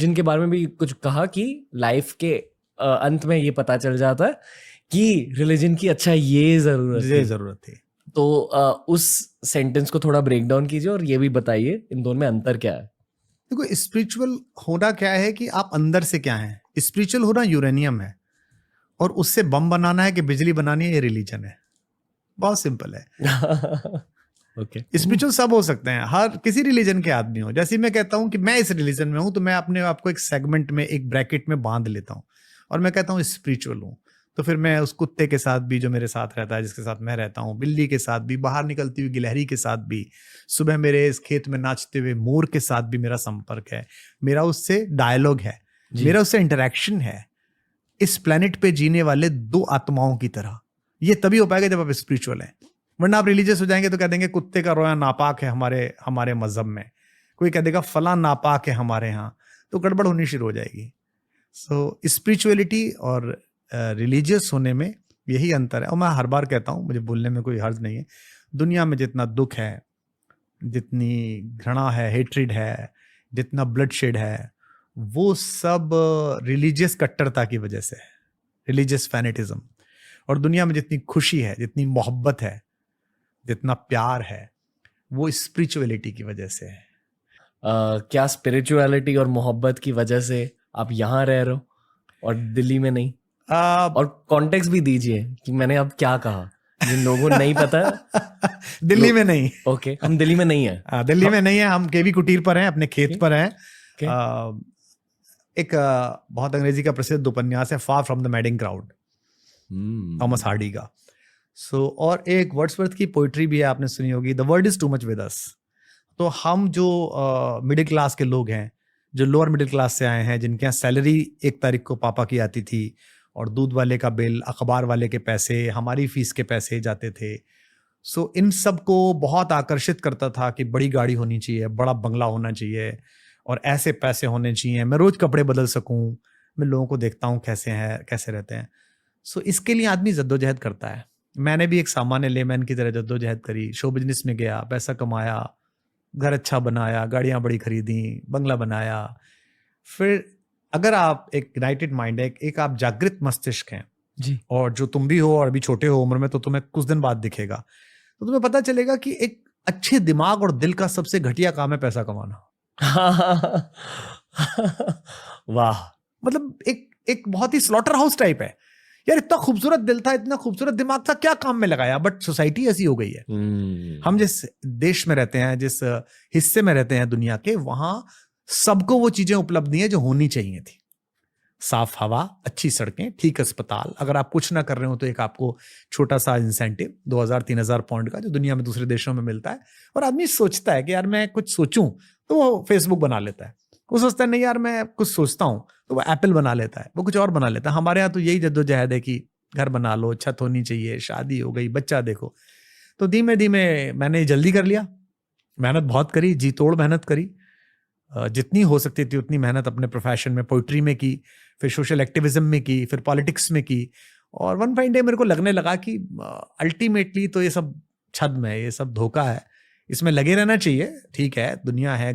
जिनके बारे में भी कुछ कहा कि लाइफ के अंत में ये पता चल जाता है कि रिलीजन की अच्छा ये जरूरत थी। तो उस सेंटेंस को थोड़ा ब्रेक डाउन कीजिए और ये भी बताइए इन दोनों में अंतर क्या है। देखो, स्पिरिचुअल होना क्या है कि आप अंदर से क्या है। स्पिरिचुअल होना यूरेनियम है और उससे बम बनाना है कि बिजली बनानी है, ये रिलीजन है। बहुत सिंपल है। ओके स्पिरिचुअल सब हो सकते हैं, हर किसी रिलीजन के आदमी हो। जैसे मैं कहता हूं कि मैं इस रिलीजन में हूं तो मैं अपने आप को एक सेगमेंट में, एक ब्रैकेट में बांध लेता हूं और मैं कहता हूं स्पिरिचुअल हूं। तो फिर मैं उस कुत्ते के साथ भी जो मेरे साथ रहता है, जिसके साथ मैं रहता हूँ, बिल्ली के साथ भी, बाहर निकलती हुई गिलहरी के साथ भी, सुबह मेरे इस खेत में नाचते हुए मोर के साथ भी मेरा संपर्क है। मेरा उससे डायलॉग है, मेरा उससे इंटरेक्शन है, इस प्लेनेट पे जीने वाले दो आत्माओं की तरह। ये तभी हो पाएगा जब आप स्पिरिचुअल हैं। वरना आप रिलीजियस हो जाएंगे तो कह देंगे कुत्ते का रोया नापाक है हमारे मजहब में, कोई कह देगा फला नापाक है हमारे यहाँ, तो गड़बड़ होनी शुरू हो जाएगी। सो स्पिरिचुअलिटी और रिलीजियस होने में यही अंतर है। और मैं हर बार कहता हूँ, मुझे बोलने में कोई हर्ज नहीं है, दुनिया में जितना दुख है, जितनी घृणा है, हेट्रेड है, जितना ब्लडशेड है, वो सब रिलीजियस कट्टरता की वजह से है, रिलीजियस फैनेटिज्म। और दुनिया में जितनी खुशी है, जितनी मोहब्बत है, जितना प्यार है, वो स्पिरिचुअलिटी की वजह से है। क्या स्पिरिचुअलिटी और मोहब्बत की वजह से आप यहाँ रह रहे हो और दिल्ली में नहीं? और कॉन्टेक्स्ट भी दीजिए कि मैंने अब क्या कहा, जिन लोगों को नहीं पता। दिल्ली में नहीं। ओके, हम दिल्ली में नहीं है। दिल्ली में नहीं है, हम केवी कुटीर पर हैं, अपने खेत पर हैं। एक बहुत अंग्रेजी का प्रसिद्ध उपन्यास है far from the madding crowd, Thomas Hardy का। और एक वर्ड्सवर्थ की पोइट्री भी है, आपने सुनी होगी, the world is too much with us. तो हम जो मिडिल क्लास के लोग हैं, जो लोअर मिडिल क्लास से आए हैं, जिनके यहाँ सैलरी 1 तारीख को पापा की आती थी और दूध वाले का बिल, अखबार वाले के पैसे, हमारी फीस के पैसे जाते थे। इन सब को बहुत आकर्षित करता था कि बड़ी गाड़ी होनी चाहिए, बड़ा बंगला होना चाहिए और ऐसे पैसे होने चाहिए, मैं रोज कपड़े बदल सकूं, मैं लोगों को देखता हूं कैसे रहते हैं। इसके लिए आदमी जद्दोजहद करता है। मैंने भी एक सामान्य लेमैन की तरह जद्दोजहद करी, शो बिजनेस में गया, पैसा कमाया, घर अच्छा बनाया, गाड़ियां बड़ी खरीदी, बंगला बनाया। फिर अगर आप एक यूनाइटेड माइंड है, एक आप जागृत मस्तिष्क हैं जी, और जो तुम भी हो और अभी छोटे हो उम्र में, तो तुम्हें कुछ दिन बाद दिखेगा, तो तुम्हें पता चलेगा कि एक अच्छे दिमाग और दिल का सबसे घटिया काम है पैसा कमाना। वाह, मतलब एक बहुत ही स्लॉटर हाउस टाइप है यार। इतना खूबसूरत दिल था, इतना खूबसूरत दिमाग था, क्या काम में लगाया। बट सोसाइटी ऐसी हो गई है। हम जिस देश में रहते हैं, जिस हिस्से में रहते हैं दुनिया के, वहां सबको वो चीजें उपलब्ध नहीं है जो होनी चाहिए थी। साफ हवा, अच्छी सड़कें, ठीक अस्पताल। अगर आप कुछ ना कर रहे हो तो एक आपको छोटा सा इंसेंटिव 2000-3000 पाउंड का, जो दुनिया में दूसरे देशों में मिलता है। और आदमी सोचता है कि यार मैं कुछ सोचूं, तो वो फेसबुक बना लेता है। वो सोचता है नहीं यार मैं कुछ सोचता हूं, तो वो एप्पल बना लेता है, वो कुछ और बना लेता है। हमारे यहाँ तो यही जद्दोजहद है कि घर बना लो, छत होनी चाहिए, शादी हो गई, बच्चा देखो। तो धीमे धीमे मैंने जल्दी कर लिया, मेहनत बहुत करी, जी तोड़ मेहनत करी, जितनी हो सकती थी उतनी मेहनत अपने प्रोफेशन में, पोइट्री में की, फिर सोशल एक्टिविज्म में की, फिर पॉलिटिक्स में की। और वन फाइन डे मेरे को लगने लगा कि अल्टीमेटली तो ये सब छद्म है, ये सब धोखा है, इसमें लगे रहना चाहिए। ठीक है, दुनिया है,